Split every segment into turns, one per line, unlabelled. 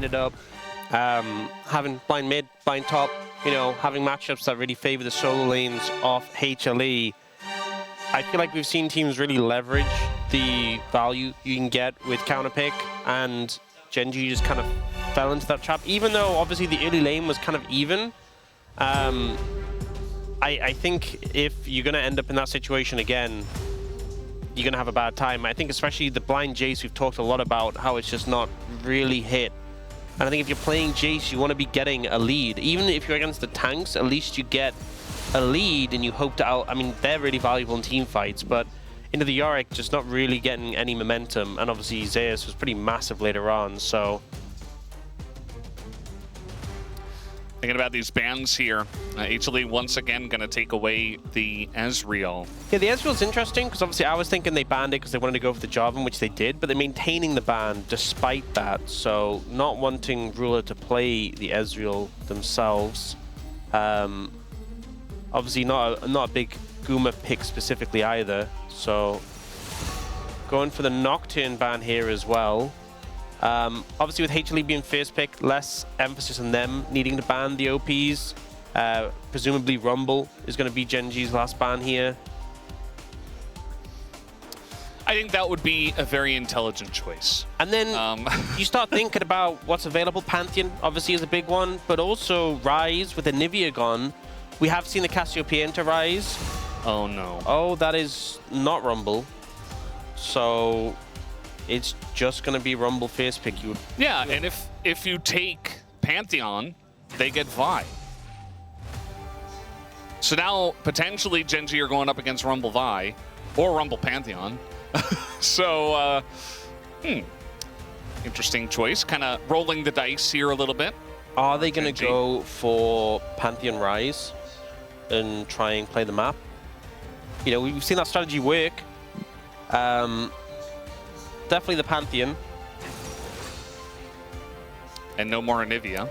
ended up having blind mid, blind top, you know, having matchups that really favor the solo lanes of HLE. I feel like we've seen teams really leverage the value you can get with counterpick, and Gen.G just kind of fell into that trap. Even though obviously the early lane was kind of even, I think if you're going to end up in that situation again, you're going to have a bad time. I think especially the blind Jace, we've talked a lot about how it's just not really hit. And I think if you're playing Jace, you want to be getting a lead. Even if you're against the tanks, at least you get a lead and you hope to I mean, they're really valuable in team fights, but into the Yorick, just not really getting any momentum. And obviously Zeus was pretty massive later on, so...
Thinking about these bans here, HLE once again going to take away the Ezreal.
Yeah, the Ezreal's interesting, because obviously I was thinking they banned it because they wanted to go for the Jarvan, which they did, but they're maintaining the ban despite that, so not wanting Ruler to play the Ezreal themselves. Obviously not a big Guma pick specifically either, so going for the Nocturne ban here as well. Obviously with HLE being first pick, less emphasis on them needing to ban the OPs. Presumably Rumble is going to be Gen.G's last ban here.
I think that would be a very intelligent choice.
And then you start thinking about what's available. Pantheon obviously is a big one, but also Ryze with the Nivea gone. We have seen the Cassiopeia into Ryze.
Oh no.
Oh, that is not Rumble. So it's just going to be Rumble first pick.
Yeah, and if you take Pantheon, they get Vi. So now potentially Gen.G are going up against Rumble Vi or Rumble Pantheon. So, interesting choice. Kind of rolling the dice here a little bit.
Are they going to go for Pantheon Ryze and try and play the map? You know, we've seen that strategy work. Definitely the Pantheon.
And no more Anivia.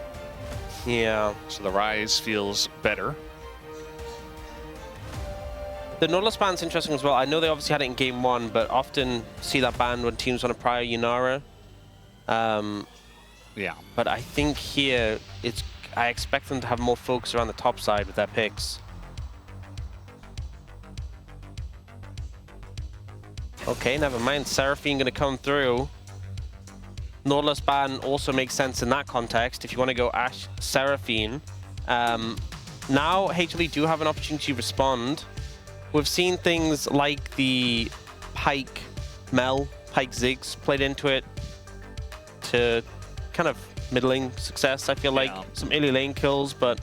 Yeah.
So the Ryze feels better.
The Nautilus ban's interesting as well. I know they obviously had it in game 1, but often see that ban when teams want to prior Yunara.
Yeah.
But I think here, I expect them to have more focus around the top side with their picks. Okay, never mind. Seraphine going to come through. Nautilus ban also makes sense in that context if you want to go Ashe Seraphine. Now HLE do have an opportunity to respond. We've seen things like the Pyke Ziggs played into it to kind of middling success, I feel like. Some early lane kills, but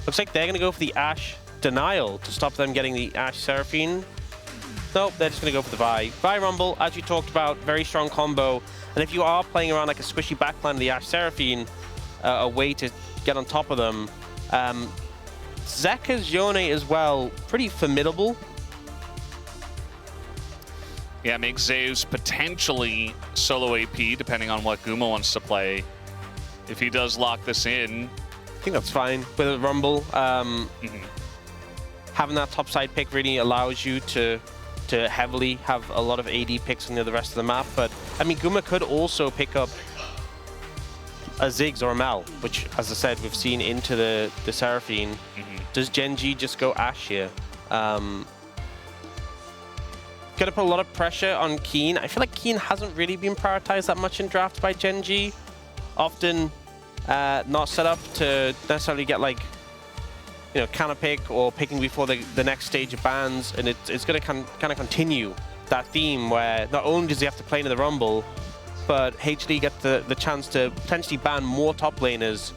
looks like they're going to go for the Ashe Denial to stop them getting the Ashe Seraphine. Nope, they're just going to go for the Vi. Vi Rumble, as you talked about, very strong combo. And if you are playing around like a squishy backline of the Ashe Seraphine, a way to get on top of them. Zeka's Yone as well, pretty formidable.
Yeah, makes Zeus potentially solo AP, depending on what Guma wants to play. If he does lock this in.
I think that's fine with a Rumble. Having that top side pick really allows you to heavily have a lot of AD picks on the rest of the map. But, I mean, Guma could also pick up a Ziggs or a Mel, which, as I said, we've seen into the Seraphine. Does Gen.G just go Ashe here? Gonna put a lot of pressure on Keen. I feel like Keen hasn't really been prioritized that much in draft by Gen.G. Often not set up to necessarily get, like, you know, counter pick or picking before the next stage of bans, and it's going to kind of continue that theme where not only does he have to play into the Rumble, but HLE get the chance to potentially ban more top laners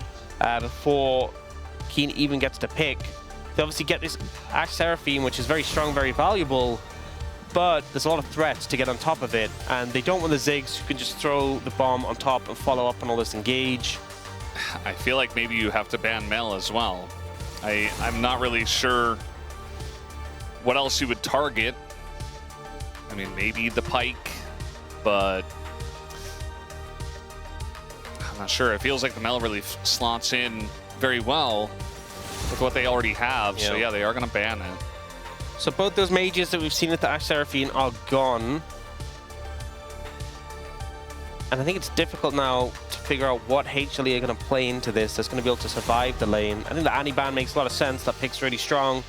before Keen even gets to pick. They obviously get this Ashe Seraphine, which is very strong, very valuable, but there's a lot of threats to get on top of it, and they don't want the Ziggs who can just throw the bomb on top and follow up on all this engage.
I feel like maybe you have to ban Mel as well. I'm not really sure what else you would target. I mean, maybe the Pyke, but I'm not sure. It feels like the Mel really slots in very well with what they already have. So yeah, they are going to ban it.
So both those mages that we've seen at the Ashe Seraphine are gone. And I think it's difficult now to figure out what HLE are going to play into this that's going to be able to survive the lane. I think the Annie-ban makes a lot of sense. That pick's really strong.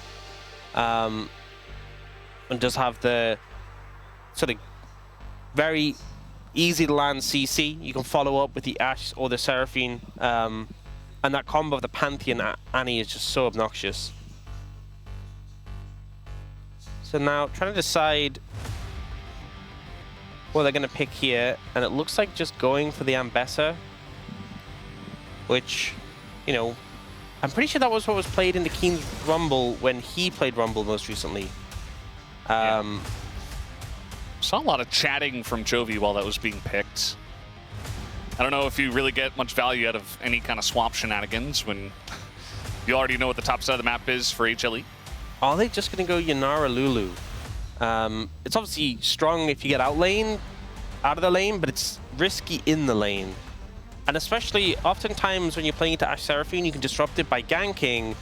And does have the sort of very easy to land CC. You can follow up with the Ashe or the Seraphine. And that combo of the Pantheon Annie is just so obnoxious. So now trying to decide what they're going to pick here, and it looks like just going for the Ambessa, which, you know, I'm pretty sure that was what was played in the Keen's Rumble when he played Rumble most recently.
Yeah. Saw a lot of chatting from Jovi while that was being picked. I don't know if you really get much value out of any kind of swap shenanigans when you already know what the top side of the map is for HLE.
Are they just going to go Yanara Lulu? It's obviously strong if you get out of the lane, but it's risky in the lane. And especially, oftentimes when you're playing into Ashe Seraphine, you can disrupt it by ganking,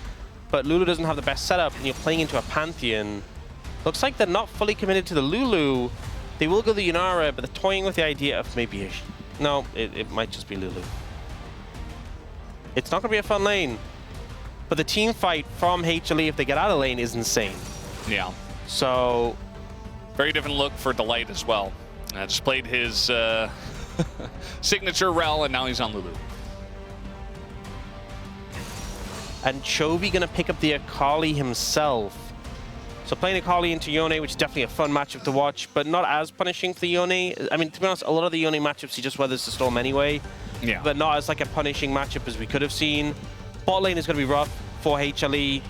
but Lulu doesn't have the best setup, and you're playing into a Pantheon. Looks like they're not fully committed to the Lulu. They will go the Yanara, but they're toying with the idea of maybe no, it might just be Lulu. It's not going to be a fun lane, but the team fight from HLE if they get out of lane is insane.
Yeah.
So,
very different look for Delight as well. Just played his signature rel, and now he's on Lulu.
And Chovy going to pick up the Akali himself. So playing Akali into Yone, which is definitely a fun matchup to watch, but not as punishing for the Yone. I mean, to be honest, a lot of the Yone matchups, he just weathers the storm anyway.
Yeah.
But not as like a punishing matchup as we could have seen. Bot lane is going to be rough for HLE.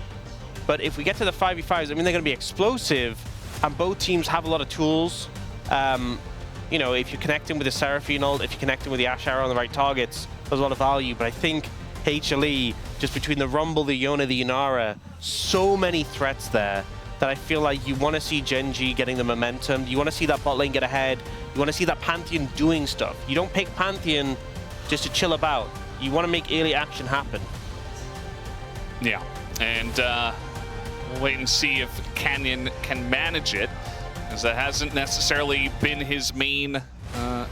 But if we get to the 5v5s, I mean, they're going to be explosive. And both teams have a lot of tools. You know, if you're connecting with the Seraphine ult, if you're connecting with the Ashe Arrow on the right targets, there's a lot of value. But I think HLE, just between the Rumble, the Yone, the Yanara, so many threats there that I feel like you want to see Genji getting the momentum. You want to see that bot lane get ahead. You want to see that Pantheon doing stuff. You don't pick Pantheon just to chill about. You want to make early action happen.
Yeah, and we'll wait and see if Canyon can manage it, as that hasn't necessarily been his main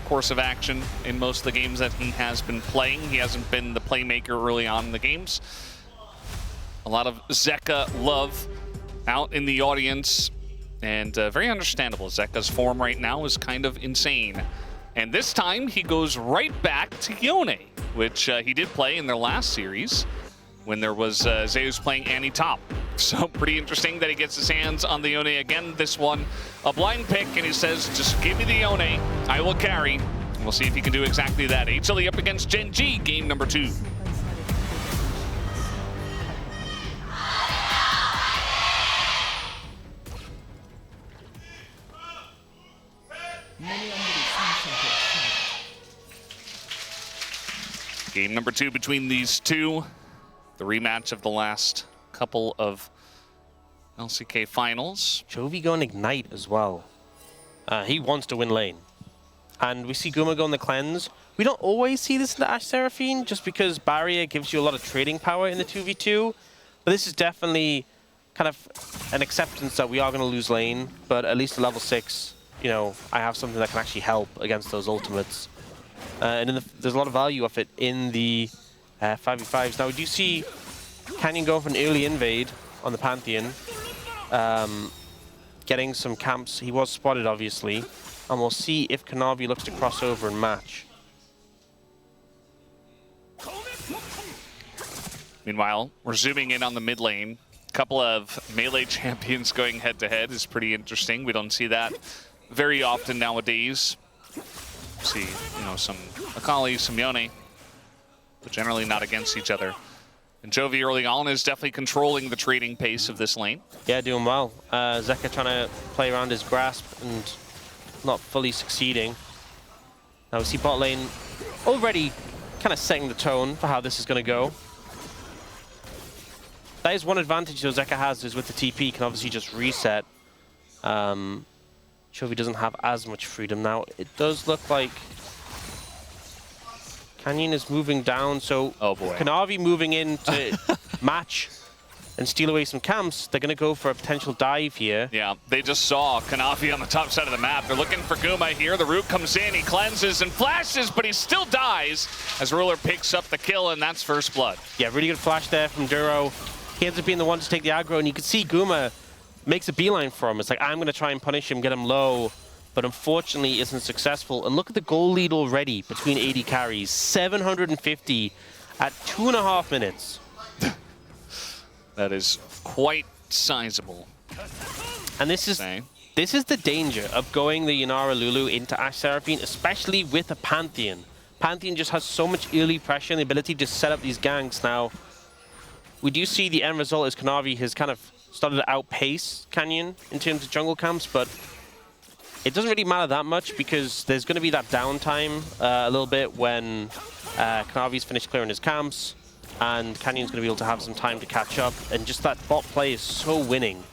course of action in most of the games that he has been playing. He hasn't been the playmaker early on in the games. A lot of Zeka love out in the audience, and very understandable. Zeka's form right now is kind of insane. And this time he goes right back to Yone, which he did play in their last series when there was Zeus playing Annie top. So pretty interesting that he gets his hands on the Yone again. This one, a blind pick, and he says, just give me the Yone, I will carry. And we'll see if he can do exactly that. HLE up against Genji, game number 2. Game number 2 between these two. The rematch of the last couple of LCK finals.
Chovy going Ignite as well. He wants to win lane. And we see Guma go on the cleanse. We don't always see this in the Ashe Seraphine, just because Barrier gives you a lot of trading power in the 2v2. But this is definitely kind of an acceptance that we are going to lose lane. But at least at level 6, you know, I have something that can actually help against those ultimates. And there's a lot of value of it in the 5v5s. Now we do see Canyon going for an early invade on the Pantheon. Getting some camps. He was spotted, obviously. And we'll see if Kanavi looks to cross over and match.
Meanwhile, we're zooming in on the mid lane. A couple of melee champions going head-to-head is pretty interesting. We don't see that very often nowadays. See, you know, some Akali, some Yone, but generally not against each other. And Jovi early on is definitely controlling the trading pace of this lane.
Yeah, doing well. Zeka trying to play around his grasp and not fully succeeding. Now we see bot lane already kind of setting the tone for how this is going to go. That is one advantage that Zeka has, is with the TP, he can obviously just reset. Chovy doesn't have as much freedom now. It does look like Canyon is moving down, so
oh boy.
Kanavi moving in to match. and steal away some camps, they're going to go for a potential dive here.
Yeah, they just saw Kanavi on the top side of the map. They're looking for Guma here. The root comes in, he cleanses and flashes, but he still dies as Ruler picks up the kill, and that's first blood.
Yeah, really good flash there from Duro. He ends up being the one to take the aggro, and you can see Guma makes a beeline for him. It's like, I'm going to try and punish him, get him low, but unfortunately isn't successful. And look at the goal lead already between AD carries. 750 at 2.5 minutes.
That is quite sizable.
And this is the danger of going the Yanara Lulu into Ashe Seraphine, especially with a Pantheon. Pantheon just has so much early pressure and the ability to set up these ganks. Now, we do see the end result is Kanavi has kind of started to outpace Canyon in terms of jungle camps, but it doesn't really matter that much because there's going to be that downtime a little bit when Kanavi's finished clearing his camps, and Canyon's going to be able to have some time to catch up, and just that bot play is so winning.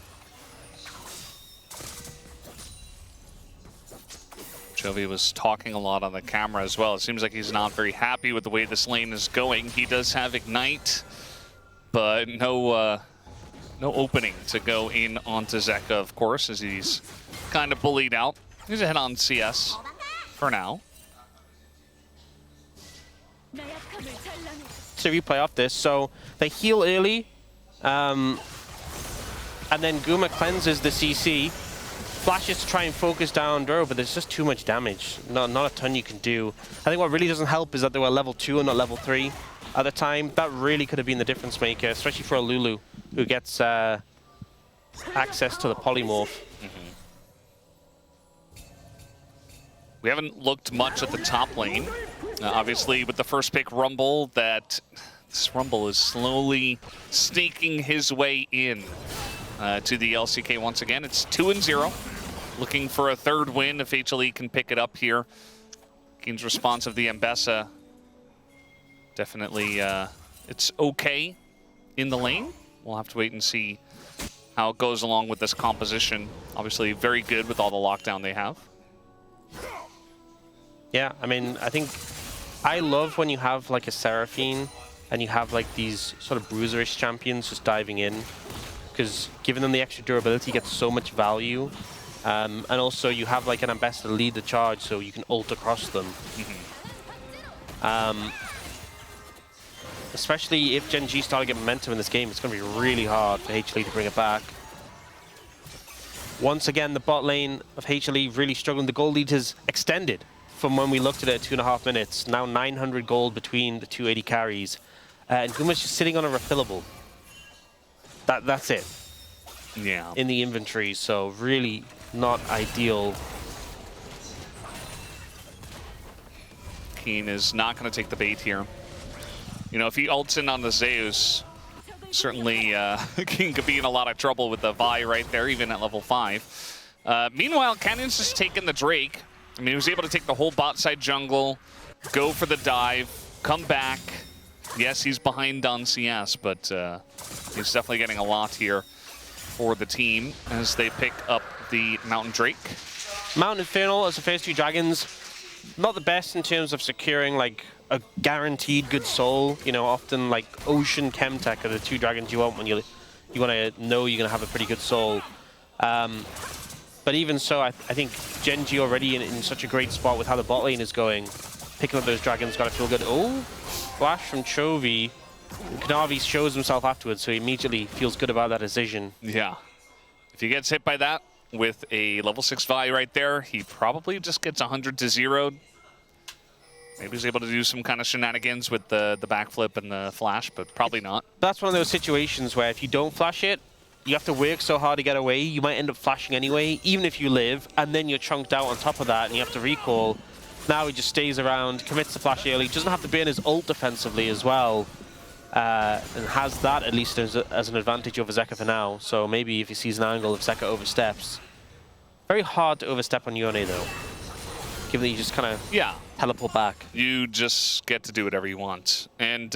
Chovy was talking a lot on the camera as well. It seems like he's not very happy with the way this lane is going. He does have Ignite, but no opening to go in onto Zeka, of course, as he's kind of bullied out. He's ahead on CS for now.
To replay off this, so they heal early, and then Guma cleanses the CC, flashes to try and focus down Duro, but there's just too much damage. Not a ton you can do. I think what really doesn't help is that they were level 2 and not level 3 at the time. That really could have been the difference maker, especially for a Lulu who gets access to the polymorph.
We haven't looked much at the top lane. Obviously, with the first pick, Rumble, this Rumble is slowly sneaking his way in to the LCK once again. It's 2-0, looking for a third win if HLE can pick it up here. Keen's response of the Ambessa, definitely it's okay in the lane. We'll have to wait and see how it goes along with this composition. Obviously, very good with all the lockdown they have.
Yeah, I mean, I love when you have like a Seraphine and you have like these sort of bruiserish champions just diving in, because giving them the extra durability gets so much value. And also you have like an ambassador lead the charge so you can ult across them. Especially if Gen G start to get momentum in this game, it's going to be really hard for HLE to bring it back. Once again, the bot lane of HLE really struggling. The gold lead has extended from when we looked at it at 2.5 minutes. Now 900 gold between the 280 carries. And Guma's just sitting on a refillable. That's it.
Yeah.
In the inventory, so really not ideal.
Keen is not going to take the bait here. You know, if he ults in on the Zeus, certainly Keen could be in a lot of trouble with the Vi right there, even at level 5. Meanwhile, Canyon's just taken the Drake. I mean, he was able to take the whole bot side jungle, go for the dive, come back. Yes, he's behind on CS, but he's definitely getting a lot here for the team as they pick up the Mountain Drake.
Mountain Infernal as the first 2 dragons, not the best in terms of securing like a guaranteed good soul. You know, often like Ocean, Chemtech are the 2 dragons you want when you want to know you're going to have a pretty good soul. But even so, I think Gen G already in such a great spot with how the bot lane is going. Picking up those dragons, gotta feel good. Oh, flash from Chovy. Kanavi shows himself afterwards, so he immediately feels good about that decision.
Yeah. If he gets hit by that with a level 6 Vi right there, he probably just gets 100 to 0. Maybe he's able to do some kind of shenanigans with the backflip and the flash, but probably not.
That's one of those situations where if you don't flash it, you have to work so hard to get away, you might end up flashing anyway, even if you live, and then you're chunked out on top of that, and you have to recall. Now he just stays around, commits to flash early, doesn't have to burn his ult defensively as well, and has that at least as an advantage over Zeka for now. So maybe if he sees an angle, if Zeka oversteps. Very hard to overstep on Yone though, given that you just kind of teleport back.
You just get to do whatever you want. And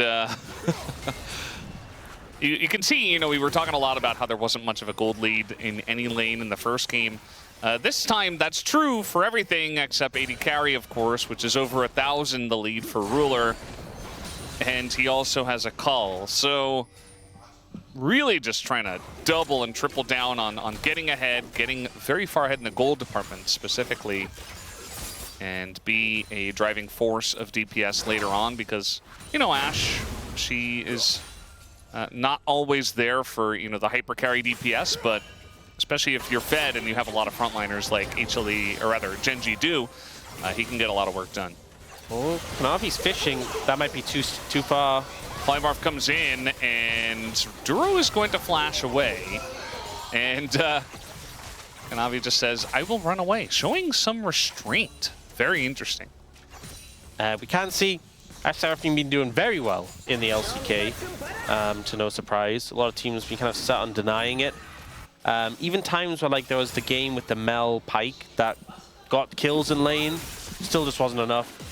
you can see, you know, we were talking a lot about how there wasn't much of a gold lead in any lane in the first game. This time, that's true for everything except AD carry, of course, which is over 1,000 the lead for Ruler. And he also has a call. So really just trying to double and triple down on getting ahead, getting very far ahead in the gold department specifically, and be a driving force of DPS later on because, you know, Ashe, she is not always there for, you know, the hyper carry DPS, but especially if you're fed and you have a lot of frontliners like HLE, or rather Genji do, he can get a lot of work done.
Oh, Knavi's fishing. That might be too far.
Plymorph comes in, and Duro is going to flash away. And Knavi just says, I will run away, showing some restraint. Very interesting.
We can see Ashe Seraphine been doing very well in the LCK, to no surprise. A lot of teams been kind of set on denying it. Even times where like there was the game with the Mel Pike that got kills in lane, still just wasn't enough.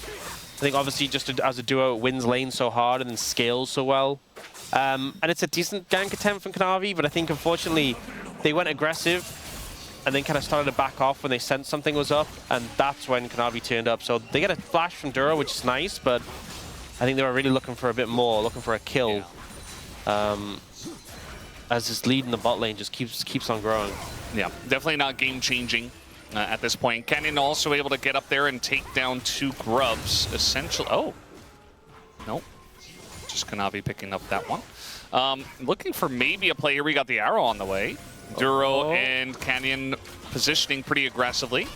I think obviously just as a duo it wins lane so hard and then scales so well. And it's a decent gank attempt from Knavi, but I think unfortunately they went aggressive and then kind of started to back off when they sensed something was up, and that's when Knavi turned up. So they get a flash from Duro, which is nice, but I think they were really looking for a bit more, looking for a kill. Yeah. As this lead in the bot lane just keeps on growing.
Yeah, definitely not game-changing at this point. Canyon also able to get up there and take down 2 grubs, essentially. Oh, nope. Just Knavi picking up that one. Looking for maybe a play here. We got the arrow on the way. Duro and Canyon positioning pretty aggressively.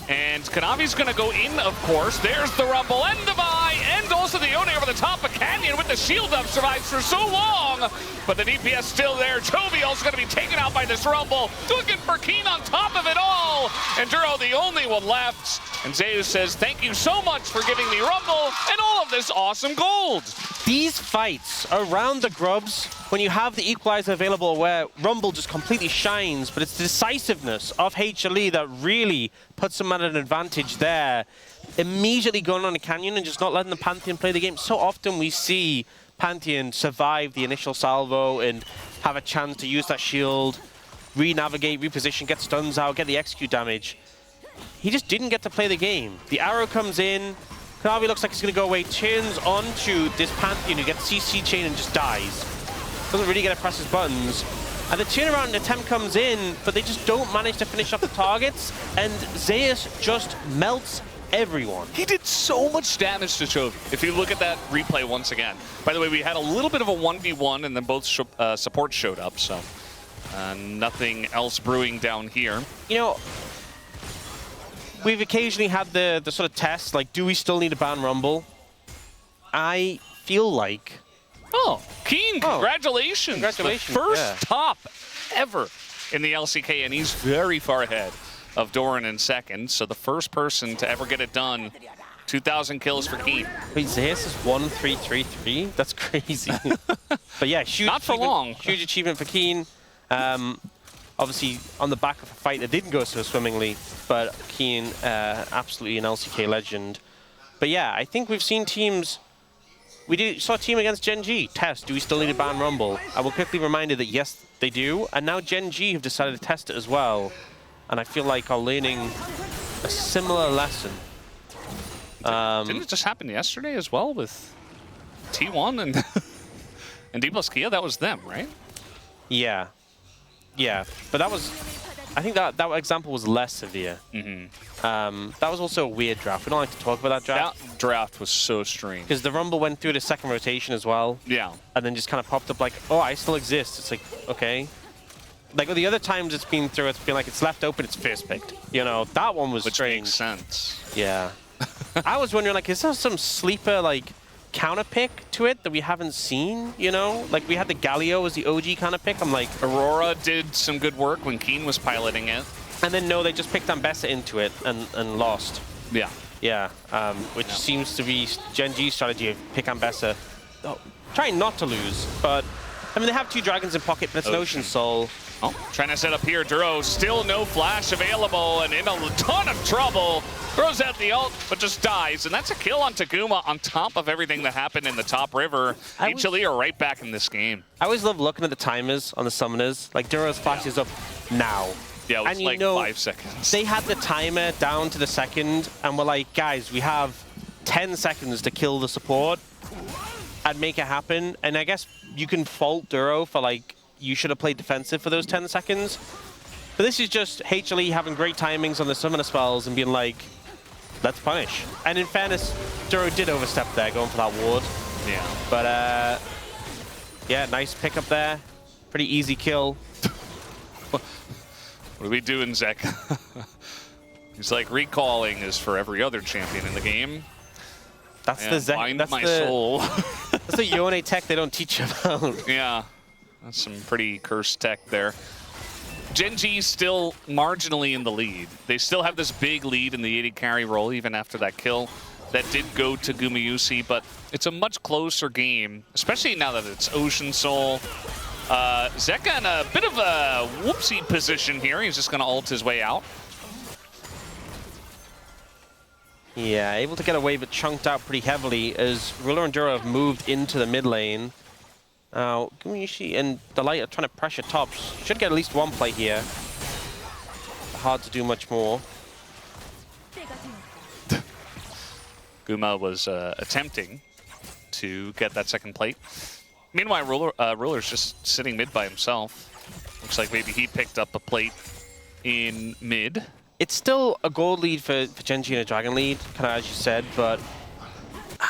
And Knavi's going to go in, of course. There's the Rumble and the buy, and also the One over the top of Canyon with the shield up, survives for so long. But the DPS still there. Jovial's going to be taken out by this Rumble. Looking for Keen on top of it all. And Duro the only one left. And Zeus says, thank you so much for giving me Rumble and all of this awesome gold.
These fights around the grubs, when you have the equalizer available where Rumble just completely shines, but it's the decisiveness of HLE that really puts them at an advantage there. Immediately going on a Canyon and just not letting the Pantheon play the game. So often we see Pantheon survive the initial salvo and have a chance to use that shield, re-navigate, reposition, get stuns out, get the execute damage. He just didn't get to play the game. The arrow comes in, Knavi looks like he's going to go away, turns onto this Pantheon who gets CC chain and just dies. Doesn't really get to press his buttons. And the turnaround attempt comes in, but they just don't manage to finish off the targets, and Zeus just melts everyone.
He did so much damage to Chovy, if you look at that replay once again. By the way, we had a little bit of a 1v1, and then both supports showed up, so nothing else brewing down here.
You know, we've occasionally had the sort of test, like, do we still need to ban Rumble? I feel like...
Oh, Keen, congratulations.
Congratulations.
The first top ever in the LCK, and he's very far ahead of Doran in second. So the first person to ever get it done. 2,000 kills for Keen.
Wait, Zeus is 1-3-3-3? That's crazy. But yeah, huge
not for long.
Huge achievement for Keen. Obviously, on the back of a fight that didn't go so swimmingly, but Keen, absolutely an LCK legend. But yeah, I think we've seen teams... We saw a team against Gen G test, do we still need to ban Rumble? I will quickly remind you that yes, they do. And now Gen G have decided to test it as well. And I feel like are learning a similar lesson.
Didn't it just happen yesterday as well with T1 and D plus Kia? That was them, right?
Yeah. Yeah. But that was... I think that example was less severe. That was also a weird draft. We don't like to talk about that draft.
That draft was so strange.
Because the Rumble went through the second rotation as well.
Yeah.
And then just kind of popped up like, oh, I still exist. It's like, okay. Like the other times it's been through, it's been like, it's left open, it's first picked. You know, that one was strange.
Which makes sense.
Yeah. I was wondering, like, is there some sleeper, like, counter pick to it that we haven't seen, you know? Like, we had the Galio as the OG counter pick. I'm like...
Aurora did some good work when Keen was piloting it.
And then, no, they just picked Ambessa into it and lost.
Yeah.
Yeah, which seems to be Gen G's strategy of pick Ambessa. Oh, trying not to lose, but... I mean, they have 2 dragons in pocket, but it's an Ocean Soul.
Oh, trying to set up here. Duro, still no flash available and in a ton of trouble. Throws out the ult, but just dies. And that's a kill on Taguma on top of everything that happened in the top river. HLE are right back in this game.
I always love looking at the timers on the summoners. Like, Duro's flash is up now.
Yeah, it was
and
like 5 seconds.
They had the timer down to the second, and we're like, guys, we have 10 seconds to kill the support and make it happen. And I guess you can fault Duro for, like, you should have played defensive for those 10 seconds. But this is just HLE having great timings on the summoner spells and being like, let's punish. And in fairness, Duro did overstep there, going for that ward.
Yeah.
But yeah, nice pickup there. Pretty easy kill.
What are we doing, Zek? He's like, recalling is for every other champion in the game.
That's
and
the Zek.
Bind
That's
my
the
soul.
That's the Yone tech they don't teach about.
Yeah, that's some pretty cursed tech there. Gen G's still marginally in the lead. They still have this big lead in the AD carry role, even after that kill that did go to Gumayusi, but it's a much closer game, especially now that it's Ocean Soul. Zeka in a bit of a whoopsie position here. He's just going to ult his way out.
Yeah, able to get away, but chunked out pretty heavily as Ruler and Duro have moved into the mid lane. Now, Gumayusi and Delight are trying to pressure tops. Should get at least one play here. Hard to do much more.
Guma was attempting to get that second plate. Meanwhile, Ruler's just sitting mid by himself. Looks like maybe he picked up a plate in mid.
It's still a gold lead for Gen G and a dragon lead, kind of as you said, but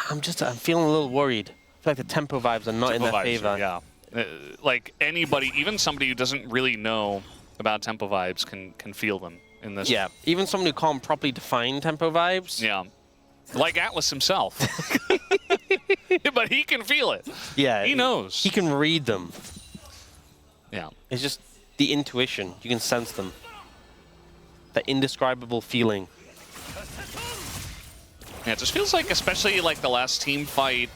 I'm feeling a little worried. I feel like the tempo vibes are not in their favor.
Yeah, like anybody, even somebody who doesn't really know about tempo vibes can feel them in this.
Yeah, even someone who can't properly define tempo vibes.
Yeah, like Atlas himself. But he can feel it.
Yeah,
he knows.
He can read them.
Yeah,
it's just the intuition. You can sense them. That indescribable feeling.
Yeah, it just feels like, especially like the last team fight,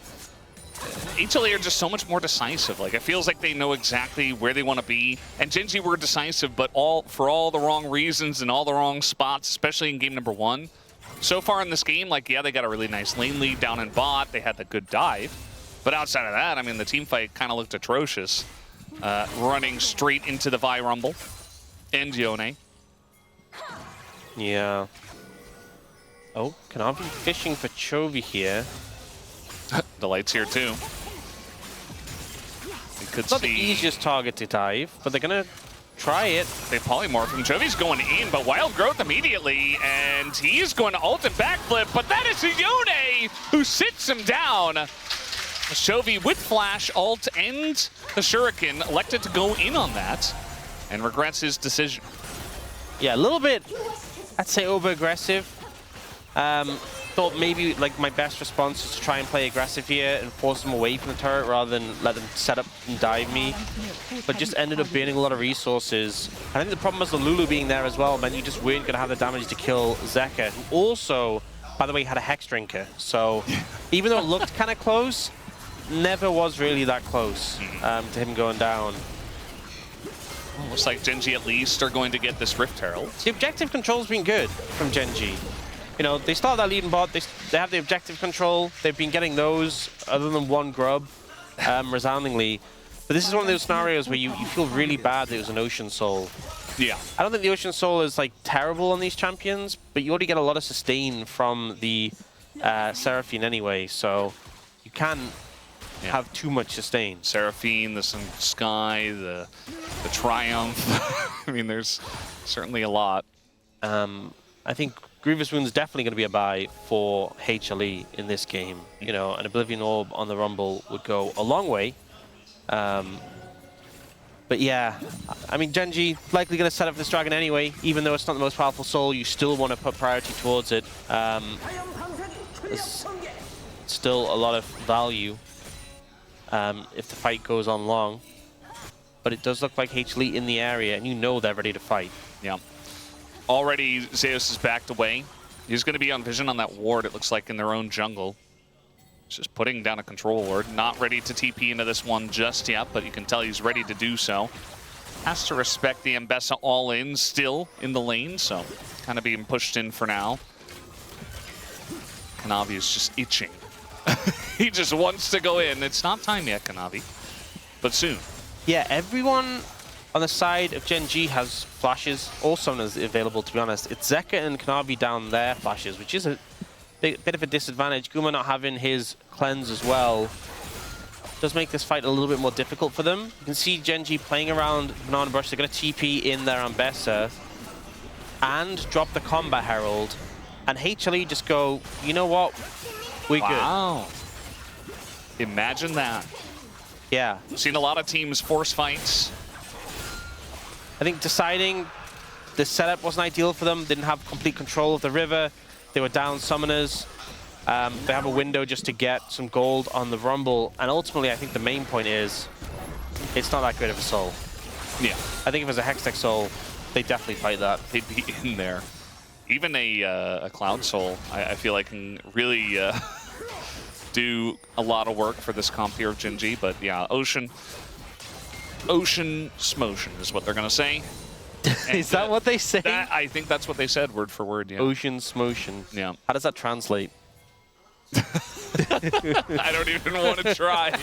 HLE are just so much more decisive. Like, it feels like they know exactly where they want to be. And Gen G were decisive, but for all the wrong reasons and all the wrong spots, especially in game number 1. So far in this game, like, yeah, they got a really nice lane lead down in bot. They had the good dive. But outside of that, I mean, the team fight kind of looked atrocious. Running straight into the Vi Rumble and Yone.
Yeah. Oh, Kanavi fishing for Chovy here.
The light's here too.
It's not the easiest target to dive, but they're gonna try it.
They polymorph him. Chovy's going in, but Wild Growth immediately, and he's going to ult and backflip, but that is Yone who sits him down. Chovy with flash, ult, and the shuriken elected to go in on that and regrets his decision.
Yeah, a little bit, I'd say, over-aggressive. Thought maybe like my best response is to try and play aggressive here and force them away from the turret rather than let them set up and dive me. But just ended up burning a lot of resources. I think the problem was the Lulu being there as well meant you just weren't going to have the damage to kill Zeka, who also, by the way, had a Hex Drinker. So even though it looked kind of close, never was really that close to him going down.
Well, looks like Gen G at least are going to get this Rift Herald.
The objective control's been good from Gen G. You know, they start that leading bot, they have the objective control, they've been getting those, other than one grub, resoundingly. But this is one of those scenarios where you feel really bad that it was an Ocean Soul.
Yeah.
I don't think the Ocean Soul is, like, terrible on these champions, but you already get a lot of sustain from the Seraphine anyway, so you can have too much sustain.
Seraphine, the Sky, the Triumph. I mean, there's certainly a lot.
I think Grievous Wound's definitely going to be a buy for HLE in this game. You know, an Oblivion Orb on the Rumble would go a long way. But yeah, I mean, Gen G likely going to set up this dragon anyway. Even though it's not the most powerful soul, you still want to put priority towards it. There's still a lot of value if the fight goes on long. But it does look like HLE in the area, and you know they're ready to fight.
Yeah. Already, Zeus is backed away. He's going to be on vision on that ward, it looks like, in their own jungle. Just putting down a control ward. Not ready to TP into this one just yet, but you can tell he's ready to do so. Has to respect the Mbessa all-in still in the lane, so kind of being pushed in for now. Kanavi is just itching. He just wants to go in. It's not time yet, Kanavi, but soon.
Yeah, everyone on the side of Gen G has flashes. All summoners available, to be honest. It's Zeka and Kanavi down there flashes, which is a bit of a disadvantage. Guma not having his cleanse as well. does make this fight a little bit more difficult for them. You can see Gen.G playing around Banana Brush. They're going to TP in their Ambessa and drop the Combat Herald. And HLE just go, you know what? We're good.
Wow. Imagine that.
Yeah.
Seen a lot of teams force fights.
I think deciding the setup wasn't ideal for them. Didn't have complete control of the river. They were down summoners. They have a window just to get some gold on the Rumble. And ultimately, I think the main point is it's not that great of a soul.
Yeah.
I think if it was a Hextech soul, they'd definitely fight that.
They'd be in there. Even a Cloud Soul, I feel like can really do a lot of work for this comp here of Gen.G. But yeah, Ocean Smotion is what they're going to say.
Is that what they say?
I think that's what they said, word for word, yeah.
Ocean Smotion.
Yeah.
How does that translate?
I don't even want to try.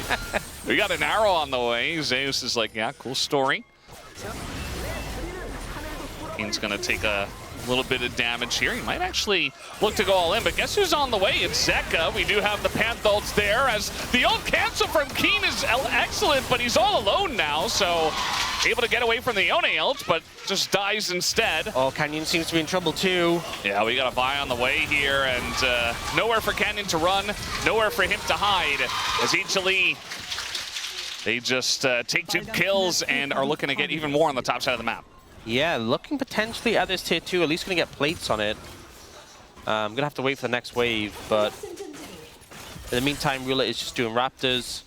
We got an arrow on the way. Zeus is like, yeah, cool story. He's going to take a little bit of damage here. He might actually look to go all in, but guess who's on the way? It's Zeka. We do have the Panthults there, as the ult cancel from Keen is excellent, but he's all alone now, so able to get away from the Yone ult, but just dies instead.
Oh, Canyon seems to be in trouble too.
Yeah, we got a buy on the way here, and nowhere for Canyon to run, nowhere for him to hide, as HLE, they just take 2 kills and are looking to get even more on the top side of the map.
Yeah, looking potentially at this tier 2, at least going to get plates on it. I'm going to have to wait for the next wave, but in the meantime, Roulette is just doing Raptors.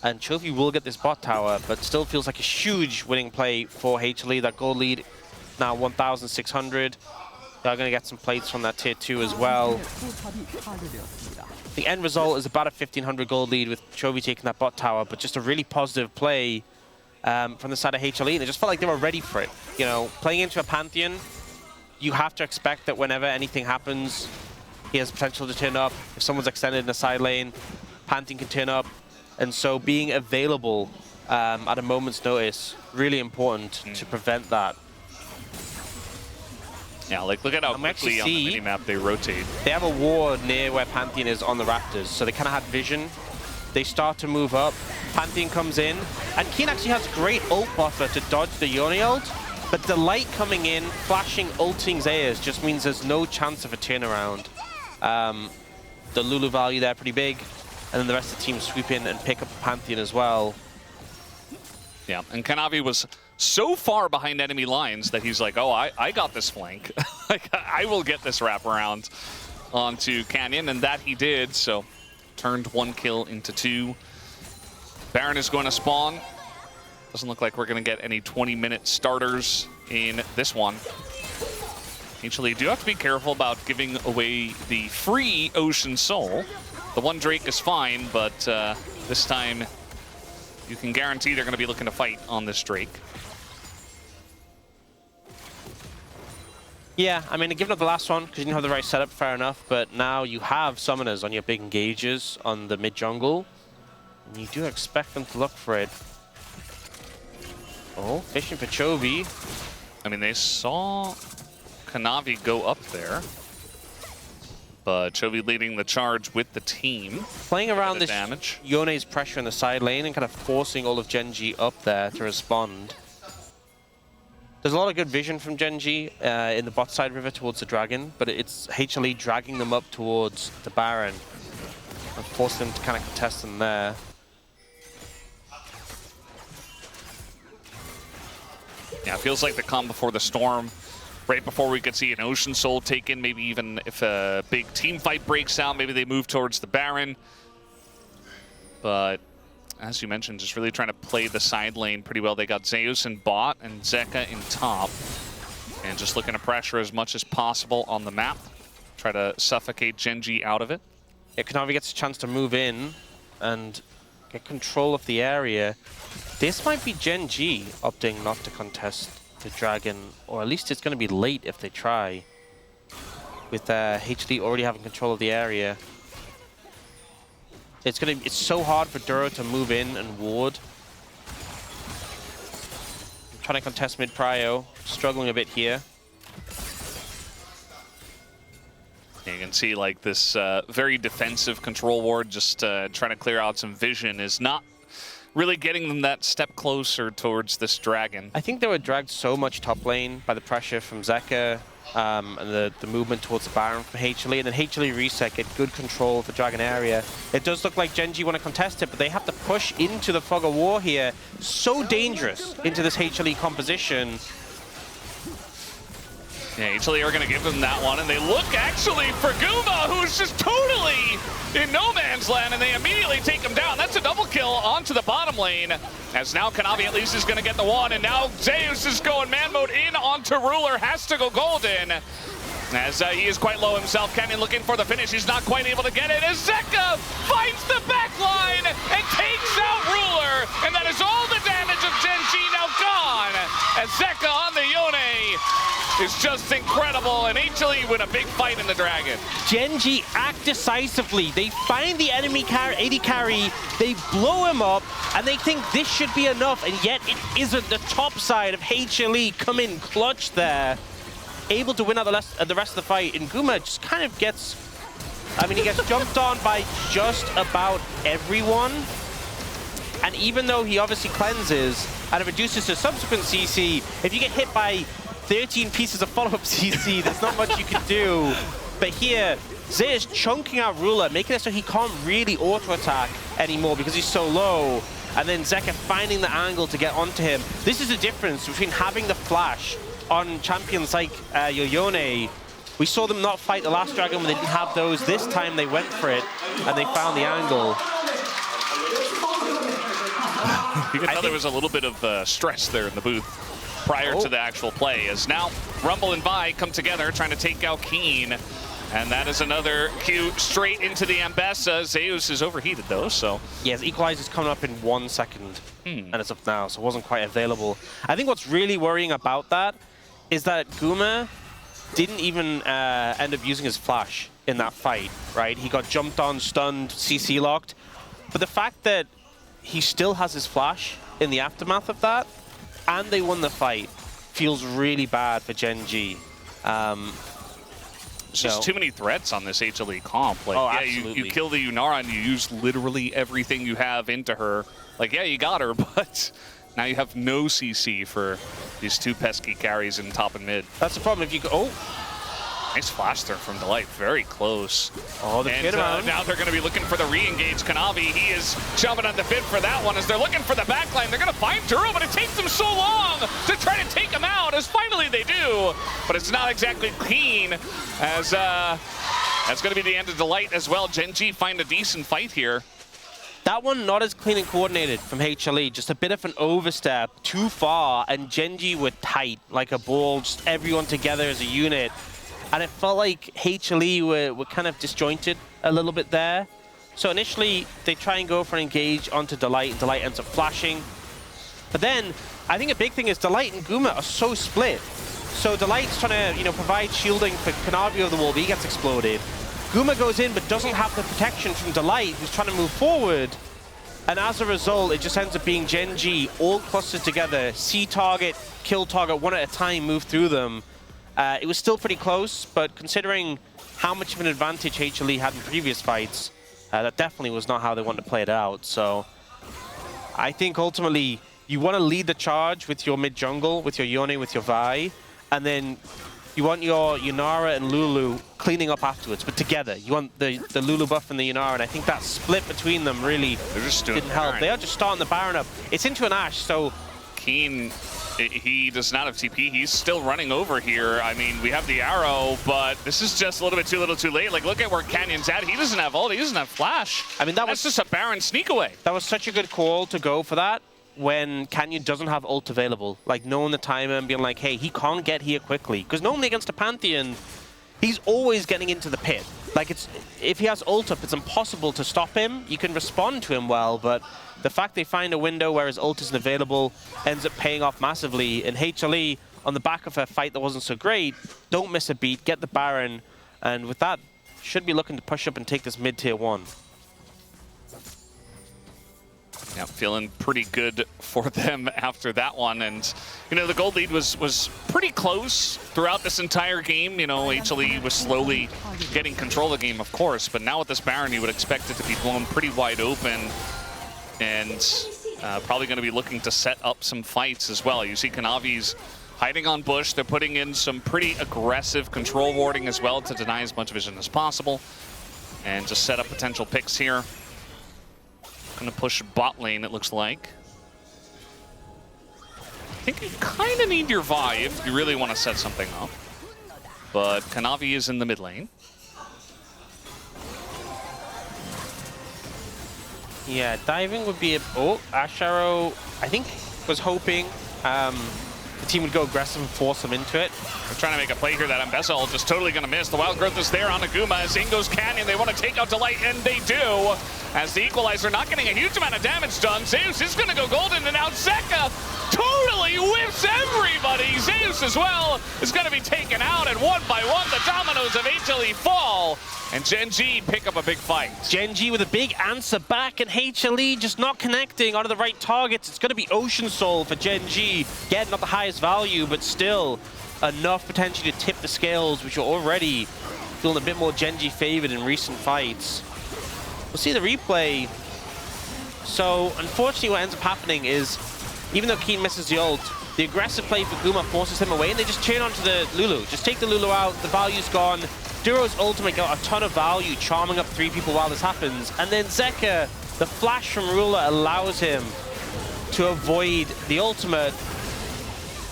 And Chovy will get this bot tower, but still feels like a huge winning play for HLE. That gold lead now 1,600. They're going to get some plates from that tier 2 as well. The end result is about a 1,500 gold lead with Chovy taking that bot tower, but just a really positive play from the side of HLE. They just felt like they were ready for it. You know, playing into a Pantheon, you have to expect that whenever anything happens, he has potential to turn up. If someone's extended in the side lane, Pantheon can turn up. And so being available at a moment's notice, really important to prevent that.
Yeah, like look at how quickly on the minimap they rotate.
They have a ward near where Pantheon is on the Raptors, so they kind of have vision. They start to move up. Pantheon comes in, and Keen actually has great ult buffer to dodge the Yone ult, but the light coming in, flashing, ulting Zeus just means there's no chance of a turnaround. The Lulu value there pretty big, and then the rest of the team sweep in and pick up Pantheon as well.
Yeah, and Kanavi was so far behind enemy lines that he's like, oh, I got this flank. Like, I will get this wraparound onto Canyon, and that he did, so turned 1 kill into 2. Baron is going to spawn. Doesn't look like we're going to get any 20-minute starters in this one. Actually, you do have to be careful about giving away the free Ocean Soul. The one Drake is fine, but this time you can guarantee they're going to be looking to fight on this Drake.
Yeah, I mean, given up the last one, because you didn't have the right setup, fair enough, but now you have summoners on your big engages on the mid-jungle, and you do expect them to look for it. Oh, fishing for Chovy.
I mean, they saw Kanavi go up there, but Chovy leading the charge with the team.
Playing around this
damage.
Yone's pressure in the side lane and kind of forcing all of Gen.G up there to respond. There's a lot of good vision from Gen.G in the bot side river towards the Dragon, but it's HLE dragging them up towards the Baron and forcing them to kind of contest them there.
Yeah, it feels like the calm before the storm. Right before we could see an Ocean Soul taken, maybe even if a big team fight breaks out, maybe they move towards the Baron. But as you mentioned, just really trying to play the side lane pretty well. They got Zeus in bot and Zeka in top. And just looking to pressure as much as possible on the map. Try to suffocate Gen.G out of it.
Yeah, Kanavi gets a chance to move in and get control of the area. This might be Gen.G opting not to contest the Dragon, or at least it's going to be late if they try. With HLE already having control of the area. It's so hard for Duro to move in and ward. I'm trying to contest mid-prio, struggling a bit here.
You can see like this very defensive control ward, just trying to clear out some vision, is not really getting them that step closer towards this dragon.
I think they were dragged so much top lane by the pressure from Zeka and the movement towards the Baron from HLE, and then HLE reset, get good control of the dragon area. It does look like Gen G want to contest it, but they have to push into the fog of war here. So dangerous into this HLE composition.
Yeah, HLE are going to give them that one, and they look actually for Guma, who's just totally in no man's land, and they immediately take him down. That's a double kill onto the bottom lane, as now Kanavi at least is going to get the one, and now Zeus is going man mode in onto Ruler, has to go golden. As he is quite low himself, Canyon looking for the finish, he's not quite able to get it, as Zeka finds the back line and takes out Ruler, and that is all the damage of Gen G now gone, as Zeka on the Yone is just incredible, and HLE win a big fight in the Dragon.
Gen G act decisively. They find the enemy AD carry, they blow him up, and they think this should be enough, and yet it isn't. The top side of HLE come in clutch there, able to win out the rest of the fight, and Guma just kind of gets, I mean, he gets jumped on by just about everyone, and even though he obviously cleanses and it reduces to subsequent CC, if you get hit by 13 pieces of follow-up CC, there's not much you can do. But here, Zay is chunking out Ruler, making it so he can't really auto-attack anymore because he's so low. And then Zeka finding the angle to get onto him. This is the difference between having the flash on champions like Yone. We saw them not fight the last dragon when they didn't have those. This time they went for it, and they found the angle.
You can tell there was a little bit of stress there in the booth prior to the actual play, as now Rumble and Vi come together trying to take out Keen, and that is another Q straight into the Ambessa. Zeus is overheated though, so...
Yes, Equalizer's coming up in 1 second, and it's up now, so it wasn't quite available. I think what's really worrying about that is that Guma didn't even end up using his flash in that fight, right? He got jumped on, stunned, CC locked, but the fact that he still has his flash in the aftermath of that, and they won the fight, feels really bad for Gen G.
It's just too many threats on this HLE comp. Like, you kill the Yunara and you use literally everything you have into her. Like, yeah, you got her, but now you have no CC for these two pesky carries in top and mid.
That's the problem. If you go,
nice flash there from Delight, very close.
Oh, and
now they're going to be looking for the re-engage. Kanavi, he is jumping on the bid for that one as they're looking for the backline. They're going to find Duro, but it takes them so long to try to take him out, as finally they do. But it's not exactly clean, as that's going to be the end of Delight as well. Gen G find a decent fight here.
That one not as clean and coordinated from HLE, just a bit of an overstep, too far, and Gen G were tight, like a ball, just everyone together as a unit. And it felt like HLE were kind of disjointed a little bit there. So initially, they try and go for an engage onto Delight, and Delight ends up flashing. But then, I think a big thing is Delight and Guma are so split. So Delight's trying to, provide shielding for Kanavi over the wall, but he gets exploded. Guma goes in, but doesn't have the protection from Delight, who's trying to move forward. And as a result, it just ends up being Gen G all clustered together, see target, kill target, one at a time, move through them. It was still pretty close, but considering how much of an advantage HLE had in previous fights, that definitely was not how they wanted to play it out. So I think ultimately you want to lead the charge with your mid-jungle, with your Yone, with your Vi, and then you want your Yunara and Lulu cleaning up afterwards, but together. You want the Lulu buff and the Yunara, and I think that split between them really didn't help. They are just starting the Baron up. It's into an Ashe, so...
Keen, he does not have TP. He's still running over here. I mean, we have the arrow, but this is just a little bit too late. Like, look at where Canyon's at. He doesn't have ult. He doesn't have flash.
I mean,
that's just a Baron sneak away.
That was such a good call to go for that when Canyon doesn't have ult available. Like, knowing the timer and being like, hey, he can't get here quickly. Because normally against a Pantheon, he's always getting into the pit. Like, if he has ult up, it's impossible to stop him. You can respond to him well, but the fact they find a window where his ult isn't available ends up paying off massively. And HLE, on the back of a fight that wasn't so great, don't miss a beat, get the Baron, and with that, should be looking to push up and take this mid-tier 1.
Yeah, feeling pretty good for them after that one. And, you know, the gold lead was pretty close throughout this entire game. You know, HLE was slowly getting control of the game, of course. But now with this Baron, you would expect it to be blown pretty wide open. And probably going to be looking to set up some fights as well. You see Kanavi's hiding on bush. They're putting in some pretty aggressive control warding as well to deny as much vision as possible. And just set up potential picks here. Gonna push bot lane, it looks like. I think you kind of need your Vi if you really want to set something up. But Kanavi is in the mid lane.
Yeah, diving would be a... Oh, Ash Arrow, I think, was hoping the team would go aggressive and force them into it.
They're trying to make a play here that Ambessa just totally going to miss. The Wild Growth is there on Aguma as in goes Canyon. They want to take out Delight, and they do. As the Equalizer not getting a huge amount of damage done. Zeus is going to go golden, and now Zeka totally whips everybody. Zeus as well is going to be taken out, and one by one the dominoes of HLE fall. And Gen G pick up a big fight.
Gen G with a big answer back, and HLE just not connecting onto the right targets. It's going to be Ocean Soul for Gen G. Getting not the highest value, but still enough potentially to tip the scales, which are already feeling a bit more Gen G favored in recent fights. We'll see the replay. So, unfortunately, what ends up happening is, even though Keen misses the ult, the aggressive play for Guma forces him away, and they just turn onto the Lulu. Just take the Lulu out, the value's gone. Duro's ultimate got a ton of value, charming up 3 people while this happens. And then Zeka, the flash from Ruler allows him to avoid the ultimate.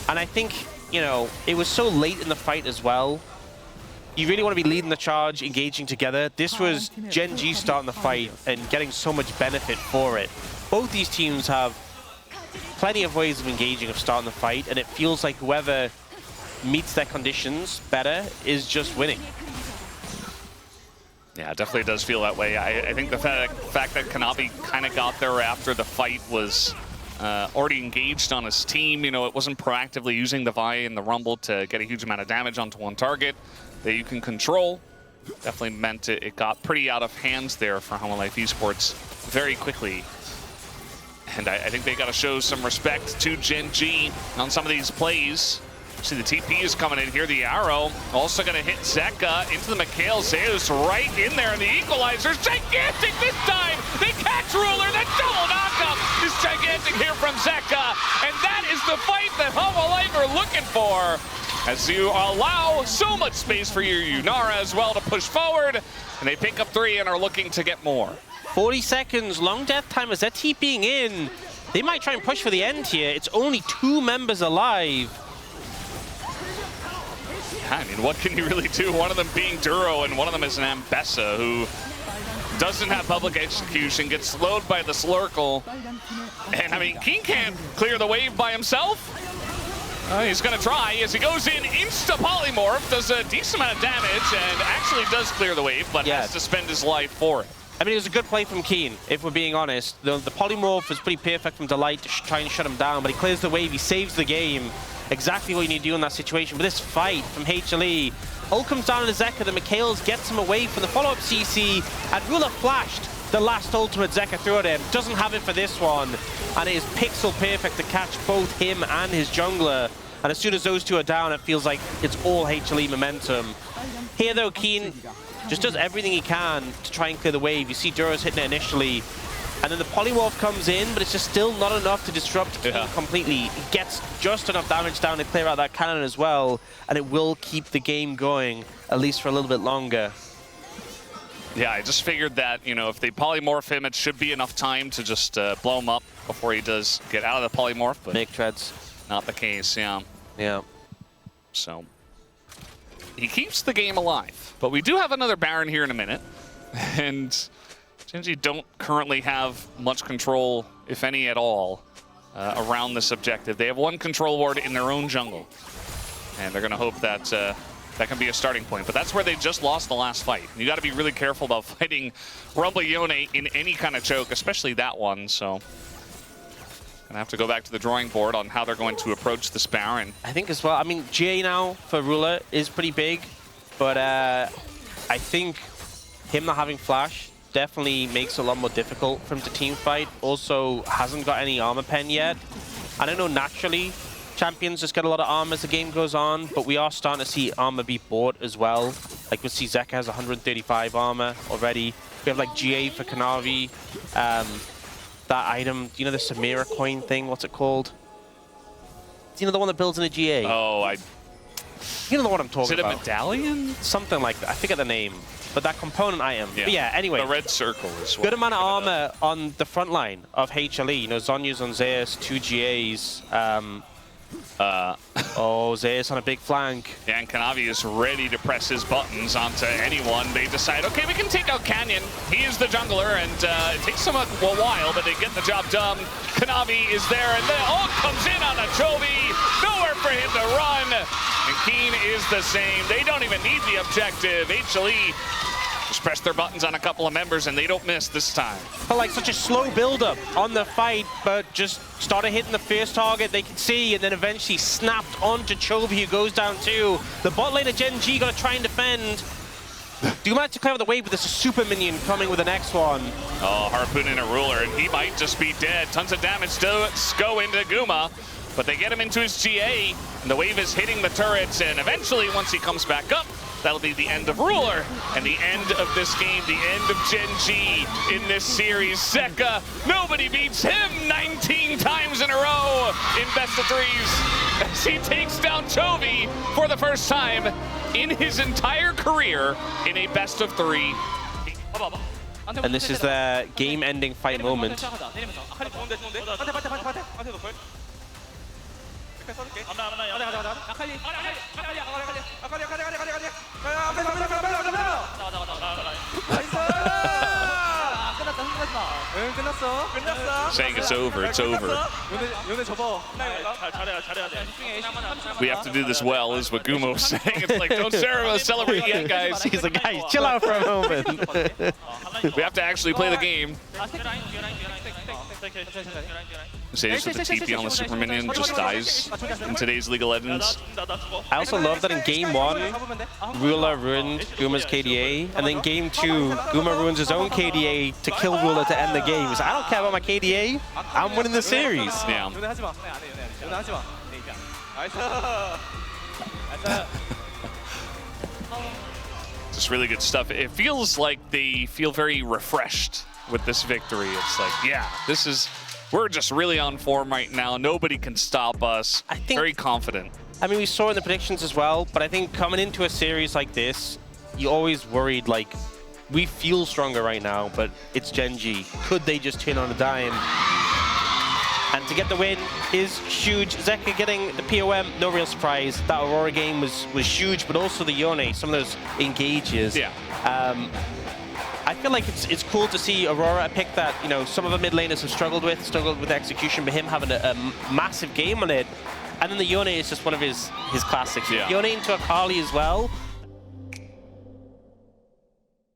And I think, you know, it was so late in the fight as well. You really want to be leading the charge, engaging together. This was Gen G starting the fight and getting so much benefit for it. Both these teams have plenty of ways of engaging, of starting the fight, and it feels like whoever meets their conditions better is just winning.
Yeah, it definitely does feel that way. I think the fact that Kanavi kind of got there after the fight was already engaged on his team. You know, it wasn't proactively using the Vi and the Rumble to get a huge amount of damage onto one target that you can control. Definitely meant it got pretty out of hands there for Home Life Esports very quickly. And I think they got to show some respect to Gen G on some of these plays. See, the TP is coming in here. The arrow also going to hit Zeka into the Mikhail. Zeus right in there, and the Equalizer's gigantic this time. They catch Ruler. The double knockup is gigantic here from Zeka. And that is the fight that Homo Life are looking for, as you allow so much space for your Yunara as well to push forward. And they pick up 3 and are looking to get more.
40 seconds, long death time as they're TPing in. They might try and push for the end here. It's only 2 members alive.
I mean, what can you really do? One of them being Duro, and one of them is an Ambessa who doesn't have public execution, gets slowed by the Slurkle. And I mean, Keen can't clear the wave by himself. He's going to try as he goes in, insta-polymorph, does a decent amount of damage, and actually does clear the wave, but has to spend his life for it.
I mean, it was a good play from Keen, if we're being honest. The polymorph was pretty perfect from Delight to try and shut him down, but he clears the wave, he saves the game. Exactly what you need to do in that situation. But this fight from HLE, ult comes down to Zeka, the Mikhails gets him away from the follow-up CC, and Ruler flashed the last ultimate Zeka threw at him. Doesn't have it for this one, and it is pixel perfect to catch both him and his jungler. And as soon as those 2 are down, it feels like it's all HLE momentum. Here though, Keen just does everything he can to try and clear the wave. You see Duro's hitting it initially, and then the polymorph comes in, but it's just still not enough to disrupt Keen completely. He gets just enough damage down to clear out that cannon as well, and it will keep the game going, at least for a little bit longer.
Yeah, I just figured that, you know, if they polymorph him, it should be enough time to just blow him up before he does get out of the polymorph, but
make treads.
Not the case, yeah.
Yeah.
So, he keeps the game alive. But we do have another Baron here in a minute, and Gen G don't currently have much control, if any at all, around this objective. They have 1 control ward in their own jungle, and they're going to hope that that can be a starting point. But that's where they just lost the last fight. You got to be really careful about fighting Rumble Yone in any kind of choke, especially that one. So, gonna have to go back to the drawing board on how they're going to approach this Baron.
I think as well. I mean, GA now for Ruler is pretty big, but I think him not having flash definitely makes it a lot more difficult for him to team fight. Also, hasn't got any armor pen yet. And I know naturally champions just get a lot of armor as the game goes on, but we are starting to see armor be bought as well. Like we see Zeka has 135 armor already. We have like GA for Kanavi. That item, you know the Samira coin thing, what's it called? You know the one that builds in a GA?
Oh,
you know the one I'm talking about.
Is it a medallion?
Something like that. I forget the name. But that component item.
Yeah.
But yeah, anyway.
The red circle is what.
Good amount of armor on the front line of HLE. You know, Zonya's on Zeus, 2 GAs. Oh, Zeus on a big flank.
Yeah, and Kanavi is ready to press his buttons onto anyone. They decide, okay, we can take out Canyon. He is the jungler, and it takes them a while, but they get the job done. Kanavi is there, and then comes in on a Chovy. Nowhere for him to run. And Keen is the same. They don't even need the objective. HLE just press their buttons on a couple of members, and they don't miss this time.
But like such a slow build-up on the fight, but just started hitting the first target they could see, and then eventually snapped onto Chovy, who goes down too. The bot lane of Gen G got to try and defend. Do you manage to clear the wave, but there's a super minion coming with the next one.
Oh, Harpoon in a ruler, and he might just be dead. Tons of damage to go into Guma, but they get him into his GA, and the wave is hitting the turrets, and eventually, once he comes back up, that'll be the end of Ruler and the end of this game, the end of Gen G in this series. Zeka, nobody beats him 19 times in a row in best of threes as he takes down Chovy for the first time in his entire career in a best of three.
And this is the game-ending fight moment.
Saying it's over, it's over. We have to do this well, is what Guma was saying. It's like, don't celebrate yet, guys.
He's like, guys, chill out for a moment.
We have to actually play the game. Zeus with the TP on the super minion just dies in today's League of Legends.
I also love that in game 1, Ruler ruined Guma's KDA, and then game 2, Guma ruins his own KDA to kill Ruler to end the game. He's like, I don't care about my KDA, I'm winning the series.
Yeah. Just really good stuff. It feels like they feel very refreshed with this victory. It's like, yeah, we're just really on form right now. Nobody can stop us. I think, very confident.
I mean, we saw it in the predictions as well, but I think coming into a series like this, you always worried, like, we feel stronger right now, but it's Gen G. Could they just turn on a dime? And to get the win is huge. Zeka getting the POM, no real surprise. That Aurora game was huge, but also the Yone, some of those engages.
Yeah.
I feel like it's cool to see Aurora pick that, you know, some of the mid laners have struggled with execution, but him having a massive game on it. And then the Yone is just one of his classics.
Yeah.
Yone into Akali as well.